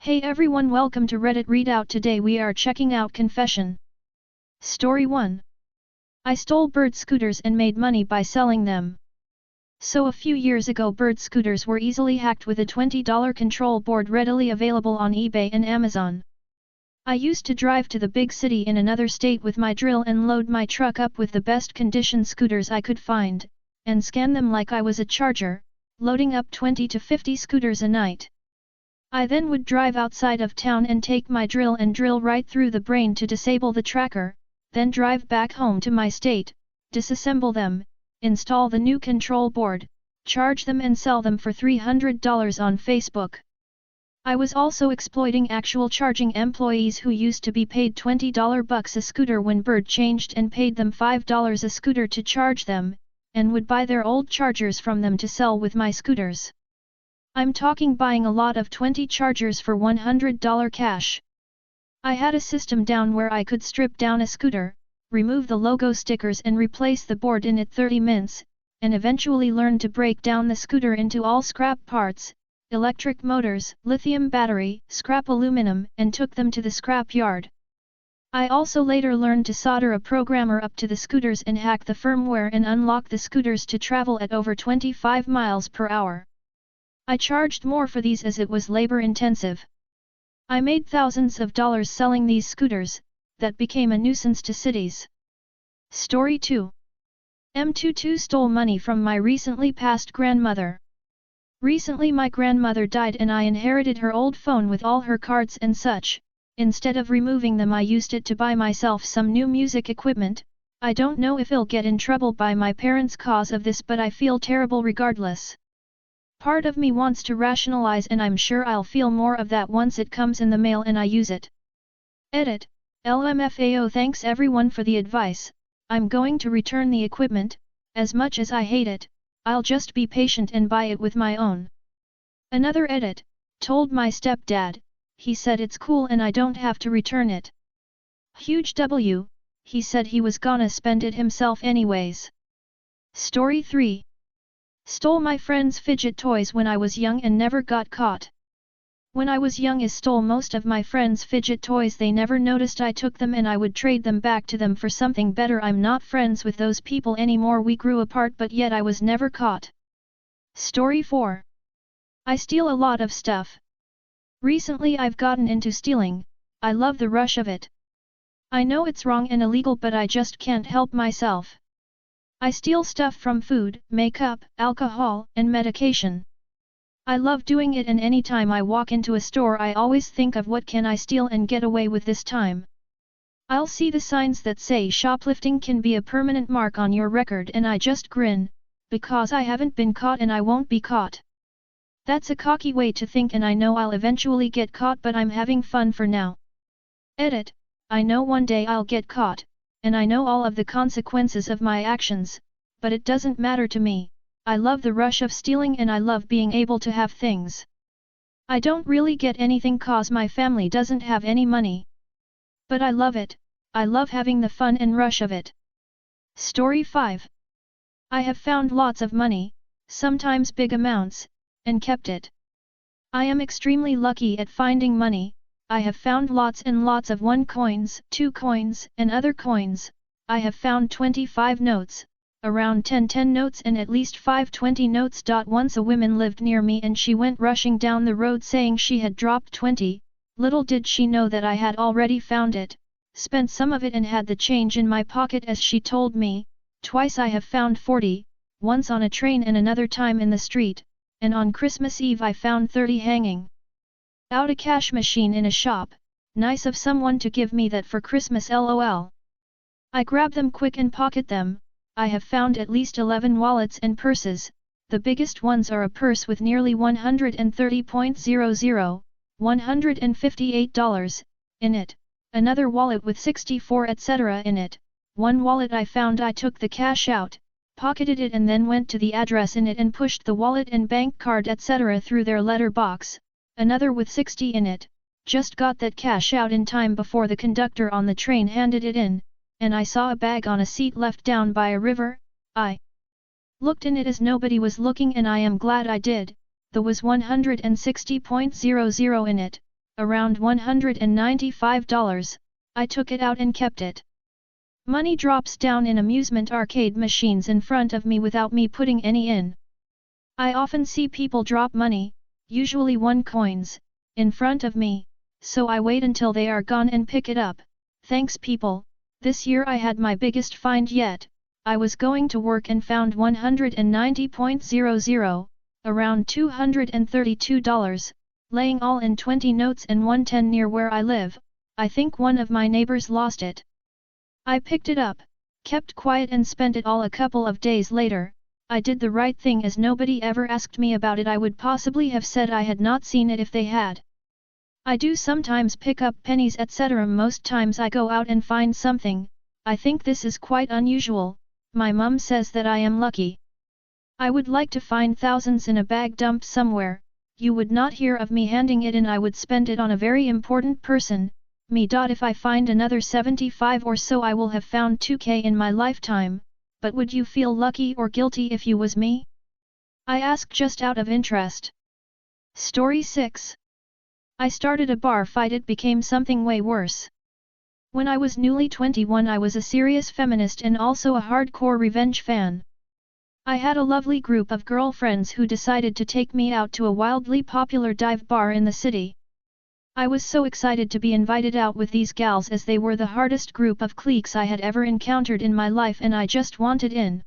Hey everyone, welcome to Reddit Readout. Today we are checking out Confession. Story 1. I stole bird scooters and made money by selling them. So a few years ago bird scooters were easily hacked with a $20 control board readily available on eBay and Amazon. I used to drive to the big city in another state with my drill and load my truck up with the best condition scooters I could find, and scan them like I was a charger, loading up 20 to 50 scooters a night. I then would drive outside of town and take my drill and drill right through the brain to disable the tracker, then drive back home to my state, disassemble them, install the new control board, charge them and sell them for $300 on Facebook. I was also exploiting actual charging employees who used to be paid $20 a scooter when Bird changed and paid them $5 a scooter to charge them, and would buy their old chargers from them to sell with my scooters. I'm talking buying a lot of 20 chargers for $100 cash. I had a system down where I could strip down a scooter, remove the logo stickers and replace the board in 30 minutes, and eventually learned to break down the scooter into all scrap parts, electric motors, lithium battery, scrap aluminum, and took them to the scrap yard. I also later learned to solder a programmer up to the scooters and hack the firmware and unlock the scooters to travel at over 25 miles per hour. I charged more for these as it was labor-intensive. I made thousands of dollars selling these scooters, that became a nuisance to cities. Story 2. M22 stole money from my recently passed grandmother. Recently my grandmother died and I inherited her old phone with all her cards and such. Instead of removing them I used it to buy myself some new music equipment. I don't know if I'll get in trouble by my parents cause of this, but I feel terrible regardless. Part of me wants to rationalize and I'm sure I'll feel more of that once it comes in the mail and I use it. Edit. LMFAO. Thanks everyone for the advice. I'm going to return the equipment. As much as I hate it, I'll just be patient and buy it with my own. Another edit. Told my stepdad. He said it's cool and I don't have to return it. Huge W. He said he was gonna spend it himself anyways. Story 3. Stole my friend's fidget toys when I was young and never got caught. When I was young I stole most of my friends' fidget toys. They never noticed I took them and I would trade them back to them for something better. I'm not friends with those people anymore. We grew apart, but yet I was never caught. Story 4. I steal a lot of stuff. Recently I've gotten into stealing. I love the rush of it. I know it's wrong and illegal, but I just can't help myself. I steal stuff from food, makeup, alcohol, and medication. I love doing it, and anytime I walk into a store I always think of what can I steal and get away with this time. I'll see the signs that say shoplifting can be a permanent mark on your record and I just grin, because I haven't been caught and I won't be caught. That's a cocky way to think and I know I'll eventually get caught, but I'm having fun for now. Edit. I know one day I'll get caught, and I know all of the consequences of my actions, but it doesn't matter to me. I love the rush of stealing and I love being able to have things. I don't really get anything cause my family doesn't have any money. But I love it. I love having the fun and rush of it. Story 5. I have found lots of money, sometimes big amounts, and kept it. I am extremely lucky at finding money. I have found lots and lots of 1 coins, 2 coins, and other coins. I have found 25 notes, around 10 notes and at least 5 20 notes. Once a woman lived near me and she went rushing down the road saying she had dropped 20. Little did she know that I had already found it, spent some of it and had the change in my pocket as she told me. Twice I have found 40, once on a train and another time in the street, and on Christmas Eve I found 30 hanging out a cash machine in a shop. Nice of someone to give me that for Christmas, lol. I grab them quick and pocket them. I have found at least 11 wallets and purses. The biggest ones are a purse with nearly $130.00, $158 in it, another wallet with 64 etc. in it. One wallet I found, I took the cash out, pocketed it and then went to the address in it and pushed the wallet and bank card etc. through their letter box. Another with 60 in it. Just got that cash out in time before the conductor on the train handed it in, and I saw a bag on a seat left down by a river. I looked in it as nobody was looking and I am glad I did. There was $160.00 in it. around $195, I took it out and kept it. Money drops down in amusement arcade machines in front of me without me putting any in. I often see people drop money, usually 1 coins, in front of me, so I wait until they are gone and pick it up. Thanks people, this year I had my biggest find yet. I was going to work and found $190.00, around $232, laying all in 20 notes and 110 near where I live. I think one of my neighbors lost it. I picked it up, kept quiet and spent it all. A couple of days later, I did the right thing as nobody ever asked me about it. I would possibly have said I had not seen it if they had. I do sometimes pick up pennies etc. Most times I go out and find something. I think this is quite unusual. My mum says that I am lucky. I would like to find thousands in a bag dumped somewhere. You would not hear of me handing it in. I would spend it on a very important person, me. If I find another 75 or so I will have found 2K in my lifetime, but would you feel lucky or guilty if you was me? I ask just out of interest. Story 6. I started a bar fight. It became something way worse. When I was newly 21 I was a serious feminist and also a hardcore revenge fan. I had a lovely group of girlfriends who decided to take me out to a wildly popular dive bar in the city. I was so excited to be invited out with these gals as they were the hardest group of cliques I had ever encountered in my life and I just wanted in.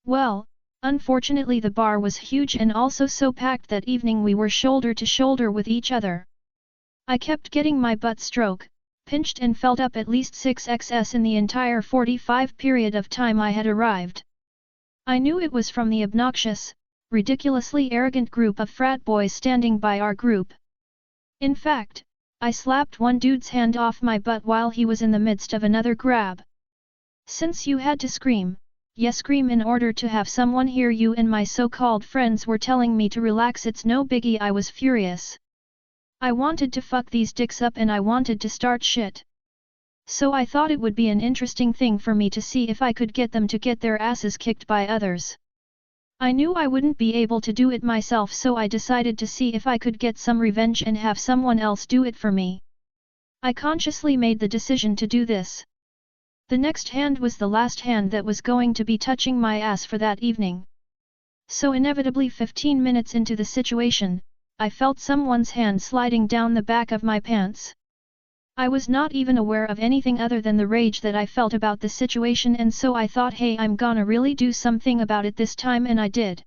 Well, unfortunately the bar was huge and also so packed that evening we were shoulder to shoulder with each other. I kept getting my butt stroked, pinched and felt up at least 6xs in the entire 45 period of time I had arrived. I knew it was from the obnoxious, ridiculously arrogant group of frat boys standing by our group. In fact, I slapped one dude's hand off my butt while he was in the midst of another grab. Since you had to scream, yes, scream in order to have someone hear you, and my so-called friends were telling me to relax, it's no biggie. I was furious. I wanted to fuck these dicks up and I wanted to start shit. So I thought it would be an interesting thing for me to see if I could get them to get their asses kicked by others. I knew I wouldn't be able to do it myself, so I decided to see if I could get some revenge and have someone else do it for me. I consciously made the decision to do this. The next hand was the last hand that was going to be touching my ass for that evening. So inevitably 15 minutes into the situation, I felt someone's hand sliding down the back of my pants. I was not even aware of anything other than the rage that I felt about the situation, and so I thought, hey, I'm gonna really do something about it this time, and I did.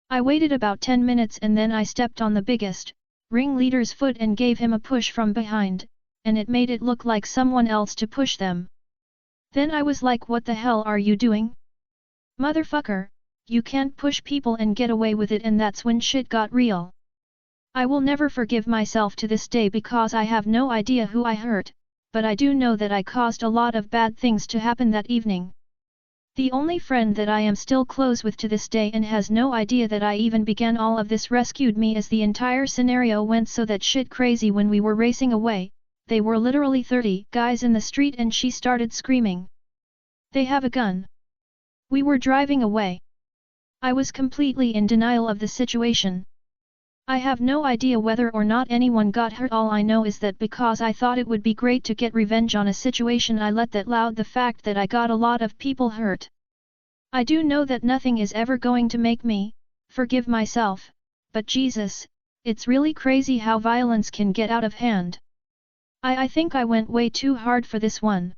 I waited about 10 minutes and then I stepped on the biggest ringleader's foot and gave him a push from behind, and it made it look like someone else to push them. Then I was like, what the hell are you doing? Motherfucker, you can't push people and get away with it, and that's when shit got real. I will never forgive myself to this day because I have no idea who I hurt, but I do know that I caused a lot of bad things to happen that evening. The only friend that I am still close with to this day and has no idea that I even began all of this rescued me as the entire scenario went so that shit crazy. When we were racing away, they were literally 30 guys in the street and she started screaming. They have a gun. We were driving away. I was completely in denial of the situation. I have no idea whether or not anyone got hurt. All I know is that because I thought it would be great to get revenge on a situation, I let that loud the fact that I got a lot of people hurt. I do know that nothing is ever going to make me forgive myself, but Jesus, it's really crazy how violence can get out of hand. I think I went way too hard for this one.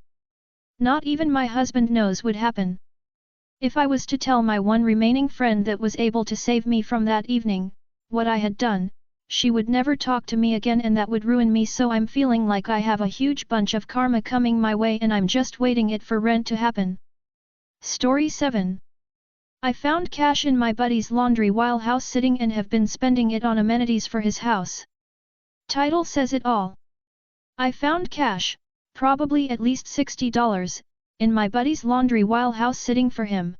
Not even my husband knows what happened. If I was to tell my one remaining friend that was able to save me from that evening what I had done, she would never talk to me again, and that would ruin me. So I'm feeling like I have a huge bunch of karma coming my way and I'm just waiting it for rent to happen. Story 7. I found cash in my buddy's laundry while house sitting and have been spending it on amenities for his house. Title says it all. I found cash, probably at least $60, in my buddy's laundry while house sitting for him.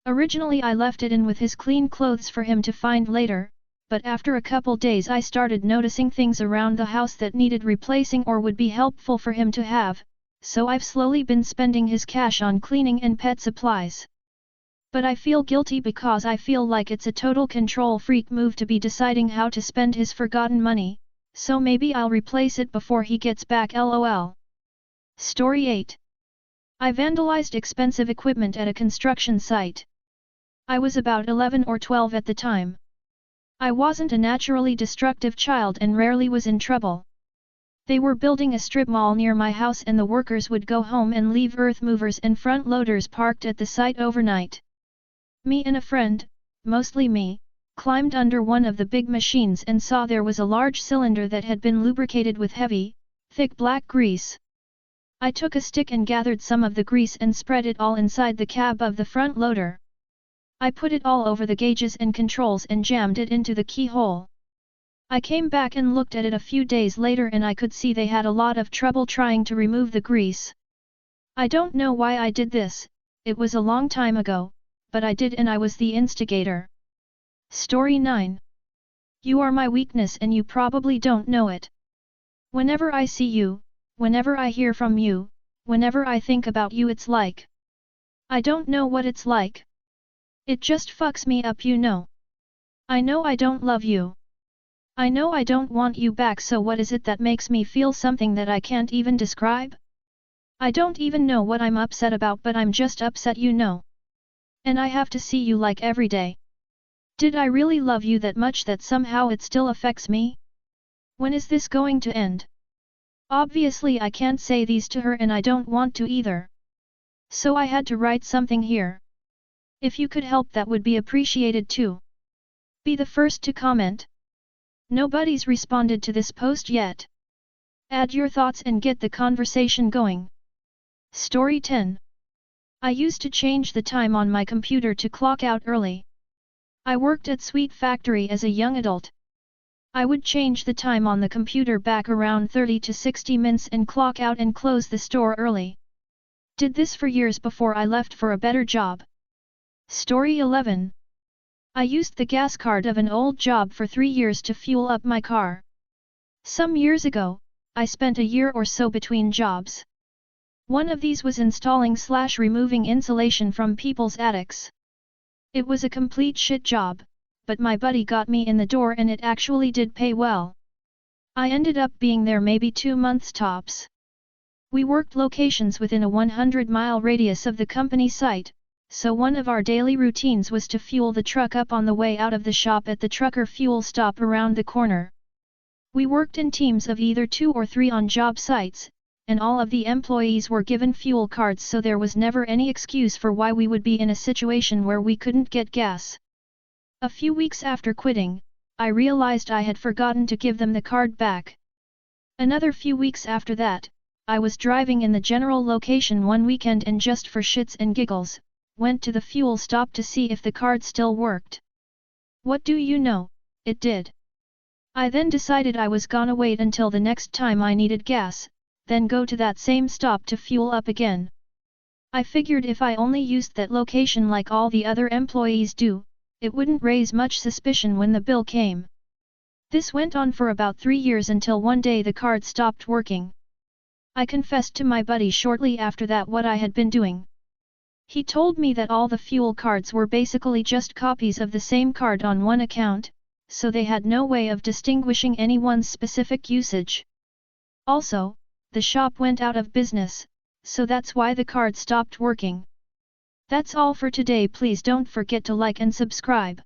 Originally I left it in with his clean clothes for him to find later, but after a couple days I started noticing things around the house that needed replacing or would be helpful for him to have, so I've slowly been spending his cash on cleaning and pet supplies. But I feel guilty because I feel like it's a total control freak move to be deciding how to spend his forgotten money, so maybe I'll replace it before he gets back lol. Story 8. I vandalized expensive equipment at a construction site. I was about 11 or 12 at the time. I wasn't a naturally destructive child and rarely was in trouble. They were building a strip mall near my house and the workers would go home and leave earth movers and front loaders parked at the site overnight. Me and a friend, mostly me, climbed under one of the big machines and saw there was a large cylinder that had been lubricated with heavy, thick black grease. I took a stick and gathered some of the grease and spread it all inside the cab of the front loader. I put it all over the gauges and controls and jammed it into the keyhole. I came back and looked at it a few days later and I could see they had a lot of trouble trying to remove the grease. I don't know why I did this, it was a long time ago, but I did and I was the instigator. Story 9. You are my weakness and you probably don't know it. Whenever I see you, whenever I hear from you, whenever I think about you it's like. I don't know what it's like. It just fucks me up, you know. I know I don't love you. I know I don't want you back, so what is it that makes me feel something that I can't even describe? I don't even know what I'm upset about, but I'm just upset, you know. And I have to see you like every day. Did I really love you that much that somehow it still affects me? When is this going to end? Obviously I can't say these to her and I don't want to either. So I had to write something here. If you could help, that would be appreciated too. Be the first to comment. Nobody's responded to this post yet. Add your thoughts and get the conversation going. Story 10. I used to change the time on my computer to clock out early. I worked at Sweet Factory as a young adult. I would change the time on the computer back around 30 to 60 minutes and clock out and close the store early. Did this for years before I left for a better job. Story 11. I used the gas card of an old job for 3 years to fuel up my car. Some years ago, I spent a year or so between jobs. One of these was installing/removing insulation from people's attics. It was a complete shit job, but my buddy got me in the door and it actually did pay well. I ended up being there maybe 2 months tops. We worked locations within a 100-mile radius of the company site, so one of our daily routines was to fuel the truck up on the way out of the shop at the trucker fuel stop around the corner. We worked in teams of either 2 or 3 on job sites, and all of the employees were given fuel cards, so there was never any excuse for why we would be in a situation where we couldn't get gas. A few weeks after quitting, I realized I had forgotten to give them the card back. Another few weeks after that, I was driving in the general location one weekend and just for shits and giggles, went to the fuel stop to see if the card still worked. What do you know, it did. I then decided I was gonna wait until the next time I needed gas, then go to that same stop to fuel up again. I figured if I only used that location like all the other employees do, it wouldn't raise much suspicion when the bill came. This went on for about 3 years until one day the card stopped working. I confessed to my buddy shortly after that what I had been doing. He told me that all the fuel cards were basically just copies of the same card on one account, so they had no way of distinguishing anyone's specific usage. Also, the shop went out of business, so that's why the card stopped working. That's all for today. Please don't forget to like and subscribe.